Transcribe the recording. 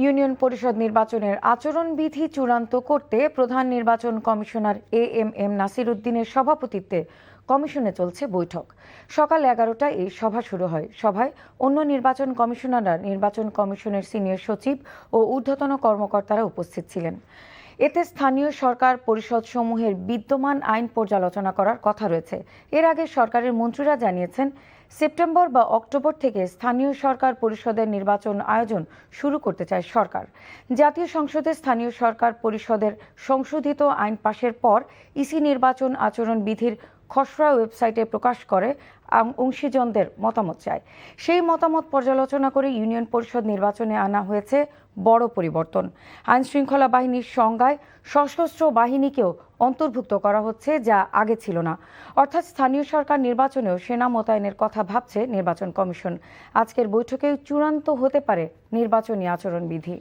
Union পরিষদ নির্বাচনের আচরণবিধি চূড়ান্ত করতে প্রধান নির্বাচন কমিশনার এএমএম নাসির উদ্দিনের সভাপতিত্বে কমিশনে চলছে বৈঠক। সকাল 11টায় এই সভা শুরু হয়। সভায় অন্য নির্বাচন কমিশনাররা, নির্বাচন কমিশনের সিনিয়র সচিব ও ঊর্ধ্বতন কর্মকর্তারা উপস্থিত ছিলেন। এতে স্থানীয় সরকার পরিষদসমূহের বিদ্যমান আইন পর্যালোচনা করার কথা রয়েছে। এর আগে সরকারের মন্ত্রীরা জানিয়েছেন, সেপ্টেম্বর বা অক্টোবর থেকে স্থানীয় সরকার পরিষদের নির্বাচন আয়োজন শুরু করতে চায় সরকার। জাতীয় সংসদে স্থানীয় সরকার পরিষদের সংশোধিত আইন পাশের পর ইসি নির্বাচন আচরণ বিধির খসড়া ওয়েবসাইটে প্রকাশ করে অংশীজনদের মতামত চায়। সেই মতামত পর্যালোচনা করে ইউনিয়ন পরিষদ নির্বাচনে আনা হয়েছে বড় পরিবর্তন। আইন শৃঙ্খলা বাহিনীর সংজ্ঞায় সশস্ত্র বাহিনীকেও অন্তর্ভুক্ত করা হচ্ছে, যা আগে ছিল না। অর্থাৎ স্থানীয় সরকার নির্বাচনেও সেনা মোতায়েনের কথা ভাবছে নির্বাচন কমিশন। আজকের বৈঠকেও চূড়ান্ত হতে পারে নির্বাচনী আচরণবিধি।